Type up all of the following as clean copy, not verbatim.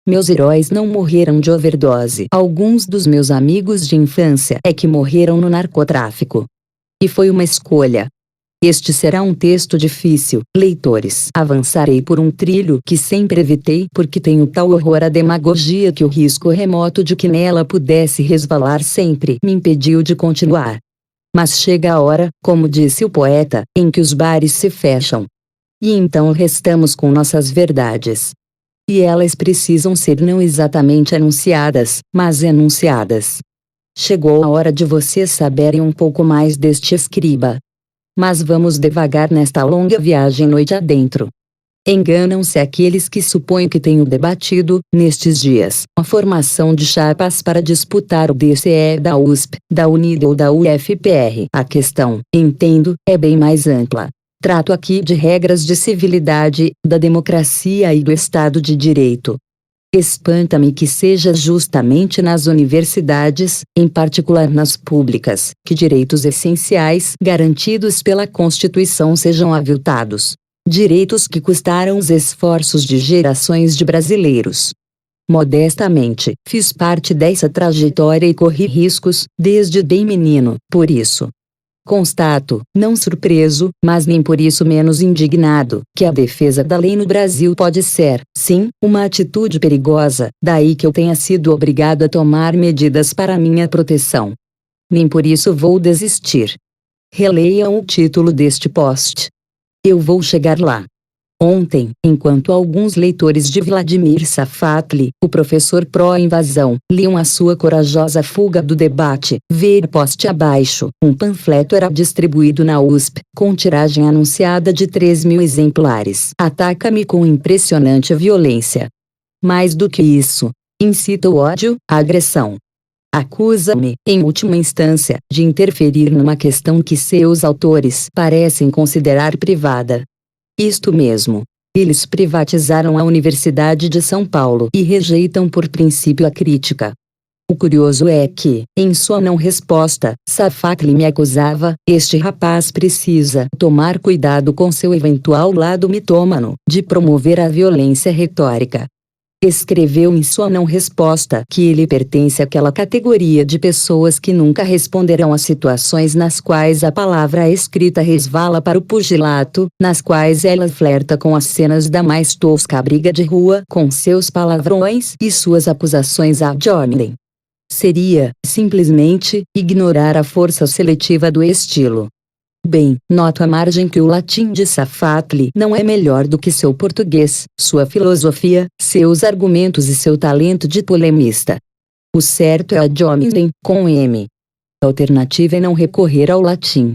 Meus heróis não morreram de overdose. Alguns dos meus amigos de infância é que morreram no narcotráfico. E foi uma escolha. Este será um texto difícil, leitores. Avançarei por um trilho que sempre evitei porque tenho tal horror à demagogia que o risco remoto de que nela pudesse resvalar sempre me impediu de continuar. Mas chega a hora, como disse o poeta, em que os bares se fecham. E então restamos com nossas verdades. E elas precisam ser não exatamente anunciadas, mas enunciadas. Chegou a hora de vocês saberem um pouco mais deste escriba. Mas vamos devagar nesta longa viagem noite adentro. Enganam-se aqueles que supõem que tenho debatido, nestes dias, a formação de chapas para disputar o DCE da USP, da Unido ou da UFPR. A questão, entendo, é bem mais ampla. Trato aqui de regras de civilidade, da democracia e do Estado de Direito. Espanta-me que seja justamente nas universidades, em particular nas públicas, que direitos essenciais garantidos pela Constituição sejam aviltados. Direitos que custaram os esforços de gerações de brasileiros. Modestamente, fiz parte dessa trajetória e corri riscos, desde bem menino, por isso. Constato, não surpreso, mas nem por isso menos indignado, que a defesa da lei no Brasil pode ser, sim, uma atitude perigosa, daí que eu tenha sido obrigado a tomar medidas para minha proteção. Nem por isso vou desistir. Releiam o título deste post. Eu vou chegar lá. Ontem, enquanto alguns leitores de Vladimir Safatli, o professor pró-invasão, liam a sua corajosa fuga do debate, ver post abaixo, um panfleto era distribuído na USP, com tiragem anunciada de 3.000 exemplares. Ataca-me com impressionante violência. Mais do que isso, incita o ódio, a agressão. Acusa-me, em última instância, de interferir numa questão que seus autores parecem considerar privada. Isto mesmo. Eles privatizaram a Universidade de São Paulo e rejeitam por princípio a crítica. O curioso é que, em sua não resposta, Safatli me acusava, este rapaz precisa tomar cuidado com seu eventual lado mitômano, de promover a violência retórica. Escreveu em sua não resposta que ele pertence àquela categoria de pessoas que nunca responderão a situações nas quais a palavra escrita resvala para o pugilato, nas quais ela flerta com as cenas da mais tosca briga de rua, com seus palavrões e suas acusações ad hominem. Seria, simplesmente, ignorar a força seletiva do estilo. Bem, noto à margem que o latim de Safatli não é melhor do que seu português, sua filosofia, seus argumentos e seu talento de polemista. O certo é ad hominem, com M. A alternativa é não recorrer ao latim.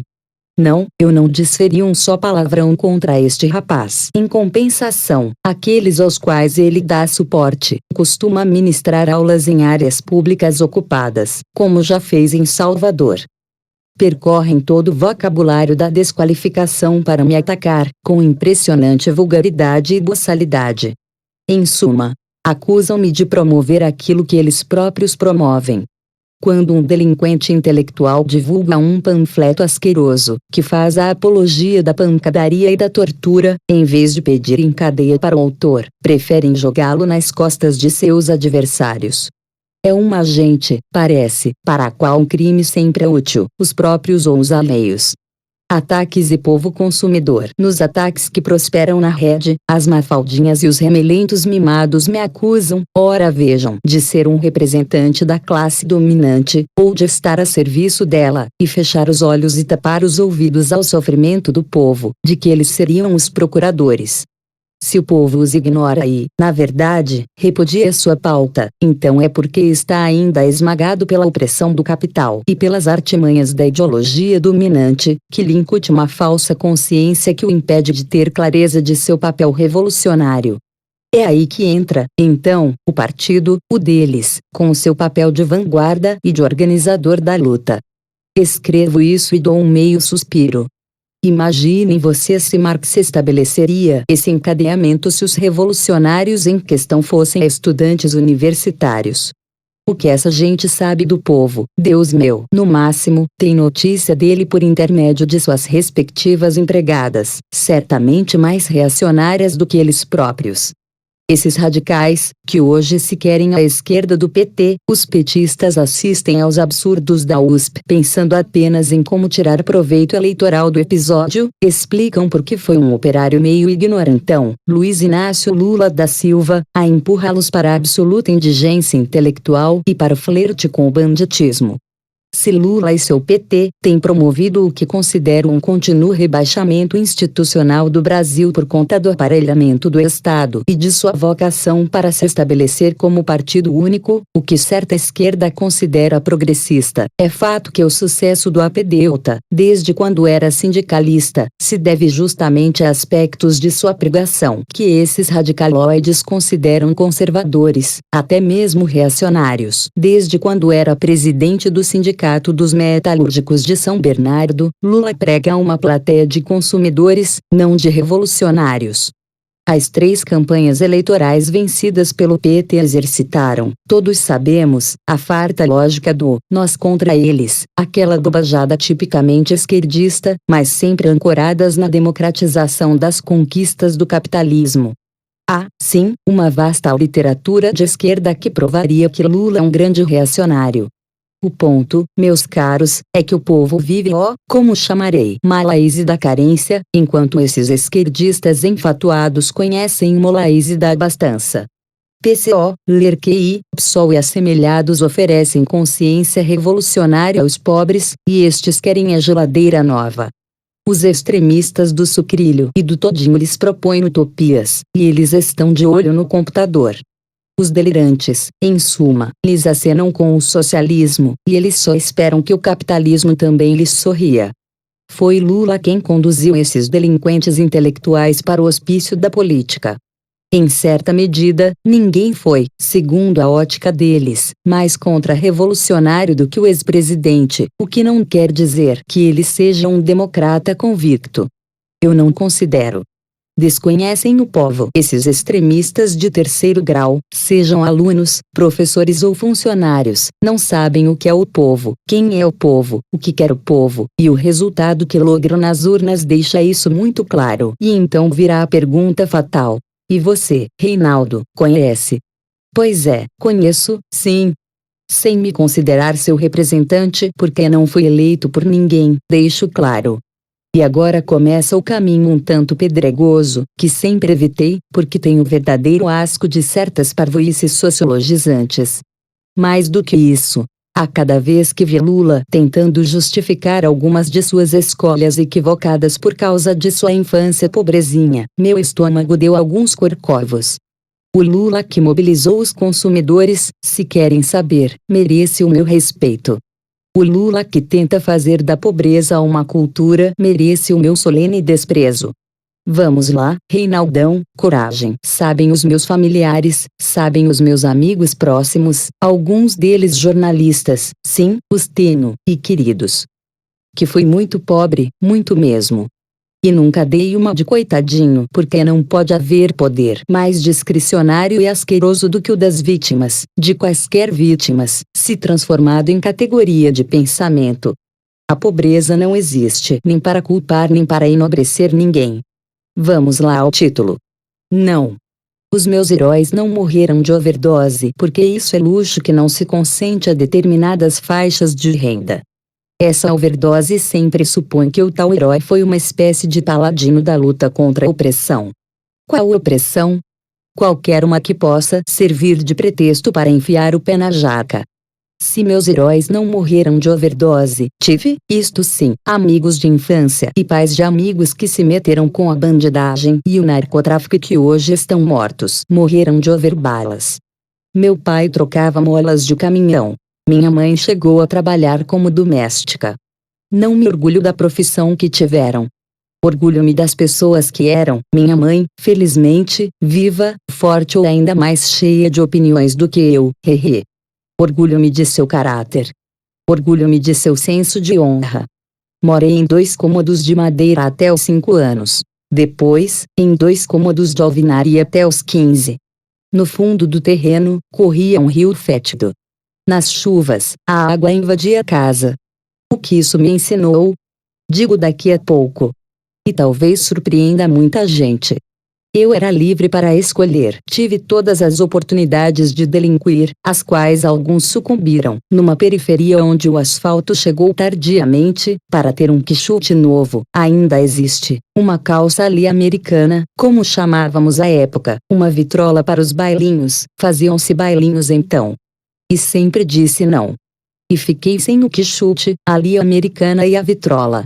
Não, eu não desferi um só palavrão contra este rapaz. Em compensação, aqueles aos quais ele dá suporte, costuma ministrar aulas em áreas públicas ocupadas, como já fez em Salvador. Percorrem todo o vocabulário da desqualificação para me atacar, com impressionante vulgaridade e boçalidade. Em suma, acusam-me de promover aquilo que eles próprios promovem. Quando um delinquente intelectual divulga um panfleto asqueroso, que faz a apologia da pancadaria e da tortura, em vez de pedir em cadeia para o autor, preferem jogá-lo nas costas de seus adversários. É uma gente, parece, para a qual o crime sempre é útil, os próprios ou os alheios. Ataques e povo consumidor. Nos ataques que prosperam na rede, as mafaldinhas e os remelentos mimados me acusam, ora vejam, de ser um representante da classe dominante, ou de estar a serviço dela, e fechar os olhos e tapar os ouvidos ao sofrimento do povo, de que eles seriam os procuradores. Se o povo os ignora e, na verdade, repudia sua pauta, então é porque está ainda esmagado pela opressão do capital e pelas artimanhas da ideologia dominante, que lhe incute uma falsa consciência que o impede de ter clareza de seu papel revolucionário. É aí que entra, então, o partido, o deles, com o seu papel de vanguarda e de organizador da luta. Escrevo isso e dou um meio suspiro. Imaginem vocês se Marx estabeleceria esse encadeamento se os revolucionários em questão fossem estudantes universitários. O que essa gente sabe do povo, Deus meu, no máximo, tem notícia dele por intermédio de suas respectivas empregadas, certamente mais reacionárias do que eles próprios. Esses radicais, que hoje se querem à esquerda do PT, os petistas assistem aos absurdos da USP pensando apenas em como tirar proveito eleitoral do episódio, explicam por que foi um operário meio ignorantão, Luiz Inácio Lula da Silva, a empurrá-los para a absoluta indigência intelectual e para o flerte com o banditismo. Se Lula e seu PT têm promovido o que considero um contínuo rebaixamento institucional do Brasil por conta do aparelhamento do Estado e de sua vocação para se estabelecer como partido único, o que certa esquerda considera progressista, é fato que o sucesso do APDeuta, desde quando era sindicalista, se deve justamente a aspectos de sua pregação que esses radicaloides consideram conservadores, até mesmo reacionários. Desde quando era presidente do Sindicato dos Metalúrgicos de São Bernardo, Lula prega a uma plateia de consumidores, não de revolucionários. As 3 campanhas eleitorais vencidas pelo PT exercitaram, todos sabemos, a farta lógica do nós contra eles, aquela bobajada tipicamente esquerdista, mas sempre ancoradas na democratização das conquistas do capitalismo. Há, sim, uma vasta literatura de esquerda que provaria que Lula é um grande reacionário. O ponto, meus caros, é que o povo vive como chamarei, malaise da carência, enquanto esses esquerdistas enfatuados conhecem o molaise da abastança. PCO, ler QI, PSOL e assemelhados oferecem consciência revolucionária aos pobres, e estes querem a geladeira nova. Os extremistas do sucrilho e do todinho lhes propõem utopias, e eles estão de olho no computador. Os delirantes, em suma, lhes acenam com o socialismo, e eles só esperam que o capitalismo também lhes sorria. Foi Lula quem conduziu esses delinquentes intelectuais para o hospício da política. Em certa medida, ninguém foi, segundo a ótica deles, mais contra-revolucionário do que o ex-presidente, o que não quer dizer que ele seja um democrata convicto. Eu não considero. Desconhecem o povo. Esses extremistas de terceiro grau, sejam alunos, professores ou funcionários, não sabem o que é o povo, quem é o povo, o que quer o povo, e o resultado que logram nas urnas deixa isso muito claro. E então virá a pergunta fatal. E você, Reinaldo, conhece? Pois é, conheço, sim. Sem me considerar seu representante porque não fui eleito por ninguém, deixo claro. E agora começa o caminho um tanto pedregoso, que sempre evitei, porque tenho verdadeiro asco de certas parvoíces sociologizantes. Mais do que isso, a cada vez que vi Lula tentando justificar algumas de suas escolhas equivocadas por causa de sua infância pobrezinha, meu estômago deu alguns corcovos. O Lula que mobilizou os consumidores, se querem saber, merece o meu respeito. O Lula que tenta fazer da pobreza uma cultura merece o meu solene desprezo. Vamos lá, Reinaldão, coragem. Sabem os meus familiares, sabem os meus amigos próximos, alguns deles jornalistas, sim, os tenho, e queridos. Que fui muito pobre, muito mesmo. E nunca dei uma de coitadinho, porque não pode haver poder mais discricionário e asqueroso do que o das vítimas, de quaisquer vítimas, se transformado em categoria de pensamento. A pobreza não existe nem para culpar nem para enobrecer ninguém. Vamos lá ao título. Não. Os meus heróis não morreram de overdose porque isso é luxo que não se consente a determinadas faixas de renda. Essa overdose sempre supõe que o tal herói foi uma espécie de paladino da luta contra a opressão. Qual opressão? Qualquer uma que possa servir de pretexto para enfiar o pé na jaca. Se meus heróis não morreram de overdose, tive, isto sim, amigos de infância e pais de amigos que se meteram com a bandidagem e o narcotráfico e que hoje estão mortos. Morreram de overbalas. Meu pai trocava molas de caminhão. Minha mãe chegou a trabalhar como doméstica. Não me orgulho da profissão que tiveram. Orgulho-me das pessoas que eram. Minha mãe, felizmente, viva, forte ou ainda mais cheia de opiniões do que eu, hehe. Orgulho-me de seu caráter. Orgulho-me de seu senso de honra. Morei em 2 cômodos de madeira até os 5 anos. Depois, em 2 cômodos de alvenaria até os 15. No fundo do terreno, corria um rio fétido. Nas chuvas, a água invadia a casa. O que isso me ensinou? Digo daqui a pouco. E talvez surpreenda muita gente. Eu era livre para escolher. Tive todas as oportunidades de delinquir, às quais alguns sucumbiram, numa periferia onde o asfalto chegou tardiamente, para ter um quichute novo. Ainda existe uma calça ali americana, como chamávamos à época, uma vitrola para os bailinhos. Faziam-se bailinhos então. E sempre disse não. E fiquei sem o quichute, ali americana e a vitrola.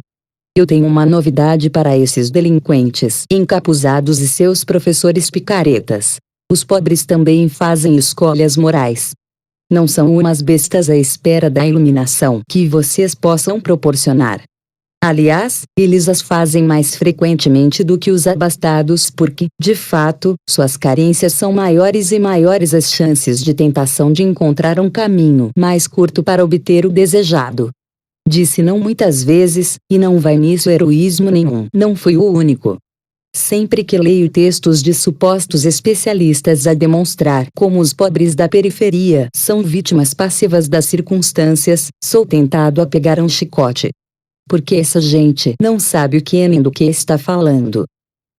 Eu tenho uma novidade para esses delinquentes encapuzados e seus professores picaretas. Os pobres também fazem escolhas morais. Não são umas bestas à espera da iluminação que vocês possam proporcionar. Aliás, eles as fazem mais frequentemente do que os abastados porque, de fato, suas carências são maiores e maiores as chances de tentação de encontrar um caminho mais curto para obter o desejado. Disse não muitas vezes, e não vai nisso heroísmo nenhum. Não fui o único. Sempre que leio textos de supostos especialistas a demonstrar como os pobres da periferia são vítimas passivas das circunstâncias, sou tentado a pegar um chicote. Porque essa gente não sabe o que é nem do que está falando.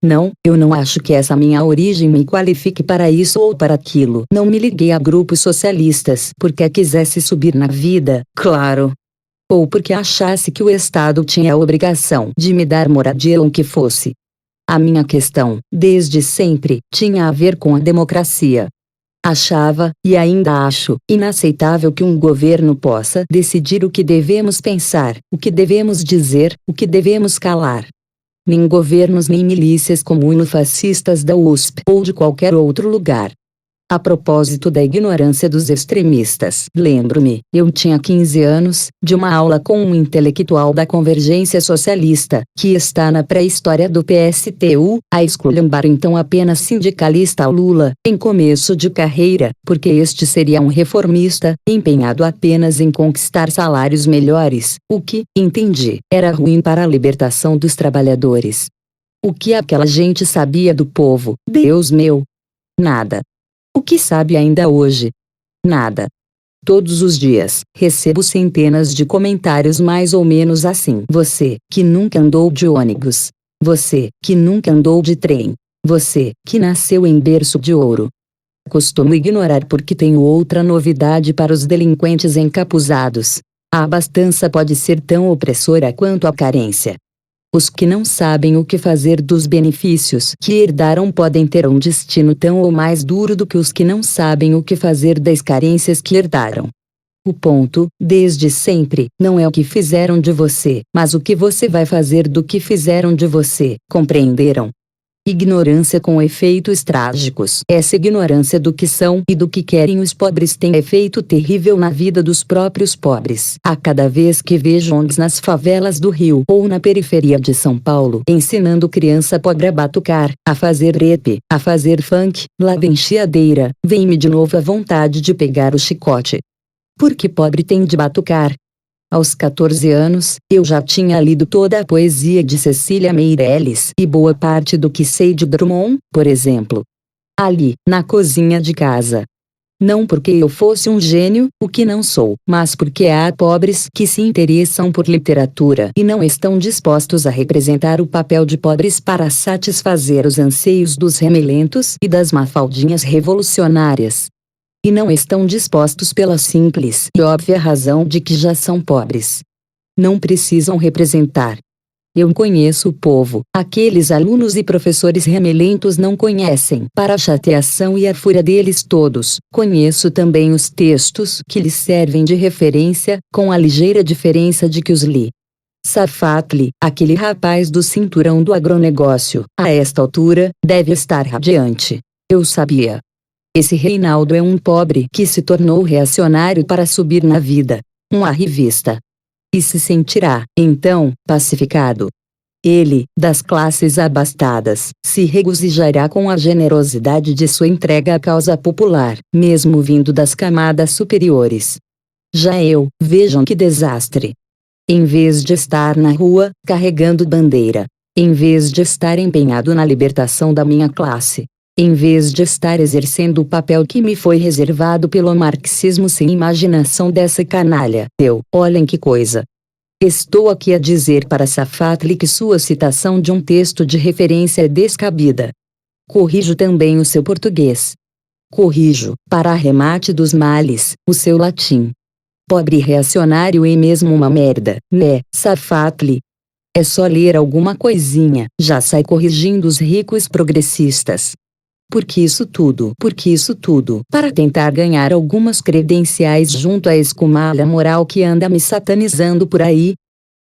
Não, eu não acho que essa minha origem me qualifique para isso ou para aquilo. Não me liguei a grupos socialistas porque quisesse subir na vida, claro. Ou porque achasse que o Estado tinha a obrigação de me dar moradia ou o que fosse. A minha questão, desde sempre, tinha a ver com a democracia. Achava, e ainda acho, inaceitável que um governo possa decidir o que devemos pensar, o que devemos dizer, o que devemos calar. Nem governos nem milícias comuno-fascistas da USP ou de qualquer outro lugar. A propósito da ignorância dos extremistas, lembro-me, eu tinha 15 anos, de uma aula com um intelectual da Convergência Socialista, que está na pré-história do PSTU, a esculhambar então apenas sindicalista Lula, em começo de carreira, porque este seria um reformista, empenhado apenas em conquistar salários melhores, o que, entendi, era ruim para a libertação dos trabalhadores. O que aquela gente sabia do povo, Deus meu? Nada. O que sabe ainda hoje? Nada. Todos os dias, recebo centenas de comentários mais ou menos assim. Você, que nunca andou de ônibus. Você, que nunca andou de trem. Você, que nasceu em berço de ouro. Costumo ignorar porque tenho outra novidade para os delinquentes encapuzados. A abastança pode ser tão opressora quanto a carência. Os que não sabem o que fazer dos benefícios que herdaram podem ter um destino tão ou mais duro do que os que não sabem o que fazer das carências que herdaram. O ponto, desde sempre, não é o que fizeram de você, mas o que você vai fazer do que fizeram de você, compreenderam? Ignorância com efeitos trágicos. Essa ignorância do que são e do que querem os pobres tem efeito terrível na vida dos próprios pobres. A cada vez que vejo ONGs nas favelas do Rio ou na periferia de São Paulo ensinando criança pobre a batucar, a fazer rap, a fazer funk, lá vem chiadeira, vem-me de novo a vontade de pegar o chicote. Porque pobre tem de batucar? Aos 14 anos, eu já tinha lido toda a poesia de Cecília Meirelles e boa parte do que sei de Drummond, por exemplo. Ali, na cozinha de casa. Não porque eu fosse um gênio, o que não sou, mas porque há pobres que se interessam por literatura e não estão dispostos a representar o papel de pobres para satisfazer os anseios dos remelentos e das mafaldinhas revolucionárias. E não estão dispostos pela simples e óbvia razão de que já são pobres. Não precisam representar. Eu conheço o povo, aqueles alunos e professores remelentos não conhecem. Para a chateação e a fúria deles todos, conheço também os textos que lhes servem de referência, com a ligeira diferença de que os li. Safatli, aquele rapaz do cinturão do agronegócio, a esta altura, deve estar radiante. Eu sabia. Esse Reinaldo é um pobre que se tornou reacionário para subir na vida. Um arrivista. E se sentirá, então, pacificado. Ele, das classes abastadas, se regozijará com a generosidade de sua entrega à causa popular, mesmo vindo das camadas superiores. Já eu, vejam que desastre. Em vez de estar na rua, carregando bandeira. Em vez de estar empenhado na libertação da minha classe. Em vez de estar exercendo o papel que me foi reservado pelo marxismo sem imaginação dessa canalha, olhem que coisa. Estou aqui a dizer para Safatli que sua citação de um texto de referência é descabida. Corrijo também o seu português. Corrijo, para arremate dos males, o seu latim. Pobre reacionário e mesmo uma merda, né, Safatli? É só ler alguma coisinha, já sai corrigindo os ricos progressistas. Por que isso tudo? Porque isso tudo, para tentar ganhar algumas credenciais junto à escumalha moral que anda me satanizando por aí?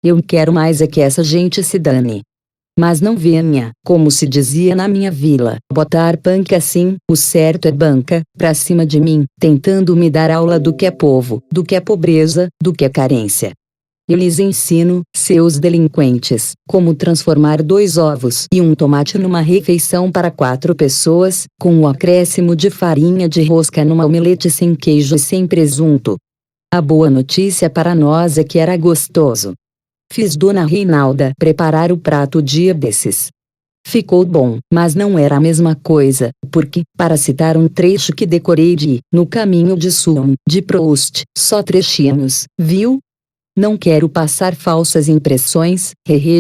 Eu quero mais é que essa gente se dane. Mas não venha, como se dizia na minha vila, botar punk assim, o certo é banca, pra cima de mim, tentando me dar aula do que é povo, do que é pobreza, do que é carência. Eu lhes ensino, seus delinquentes, como transformar 2 ovos e um tomate numa refeição para 4 pessoas, com o acréscimo de farinha de rosca numa omelete sem queijo e sem presunto. A boa notícia para nós é que era gostoso. Fiz Dona Reinalda preparar o prato dia desses. Ficou bom, mas não era a mesma coisa, porque, para citar um trecho que decorei de No Caminho de Suon, de Proust, só trechinhos, viu? Não quero passar falsas impressões,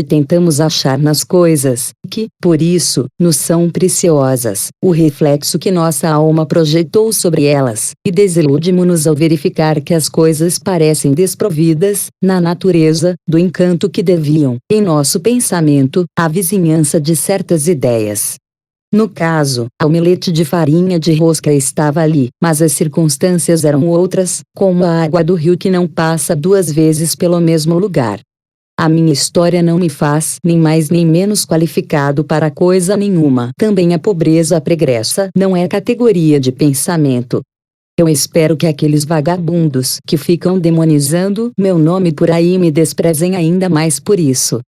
tentamos achar nas coisas, que, por isso, nos são preciosas, o reflexo que nossa alma projetou sobre elas, e desiludimos-nos ao verificar que as coisas parecem desprovidas, na natureza, do encanto que deviam, em nosso pensamento, à vizinhança de certas ideias. No caso, a omelete de farinha de rosca estava ali, mas as circunstâncias eram outras, como a água do rio que não passa 2 vezes pelo mesmo lugar. A minha história não me faz nem mais nem menos qualificado para coisa nenhuma. Também a pobreza pregressa não é categoria de pensamento. Eu espero que aqueles vagabundos que ficam demonizando meu nome por aí me desprezem ainda mais por isso.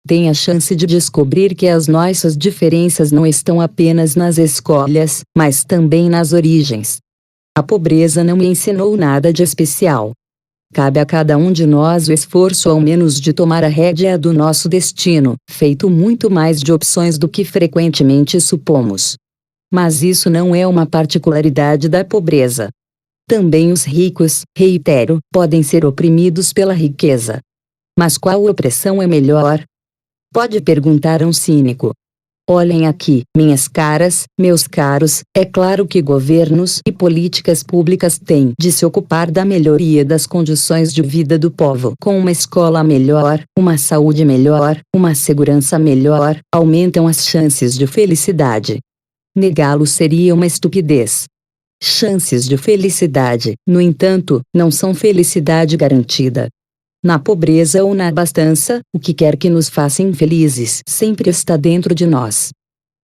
Tem a chance de descobrir que as nossas diferenças não estão apenas nas escolhas, mas também nas origens. A pobreza não me ensinou nada de especial. Cabe a cada um de nós o esforço ao menos de tomar a rédea do nosso destino, feito muito mais de opções do que frequentemente supomos. Mas isso não é uma particularidade da pobreza. Também os ricos, reitero, podem ser oprimidos pela riqueza. Mas qual opressão é melhor? Pode perguntar a um cínico. Olhem aqui, minhas caras, meus caros, é claro que governos e políticas públicas têm de se ocupar da melhoria das condições de vida do povo. Com uma escola melhor, uma saúde melhor, uma segurança melhor, aumentam as chances de felicidade. Negá-lo seria uma estupidez. Chances de felicidade, no entanto, não são felicidade garantida. Na pobreza ou na abastança, o que quer que nos faça infelizes sempre está dentro de nós.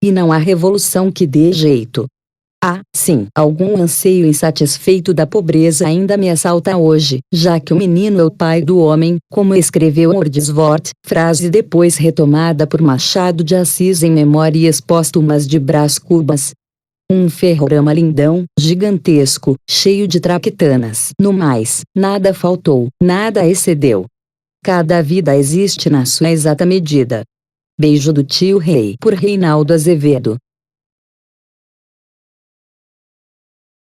E não há revolução que dê jeito. Há, sim, algum anseio insatisfeito da pobreza ainda me assalta hoje, já que o menino é o pai do homem, como escreveu Wordsworth, frase depois retomada por Machado de Assis em Memórias Póstumas de Brás Cubas. Um ferrorama lindão, gigantesco, cheio de traquitanas. No mais, nada faltou, nada excedeu. Cada vida existe na sua exata medida. Beijo do tio Rei por Reinaldo Azevedo.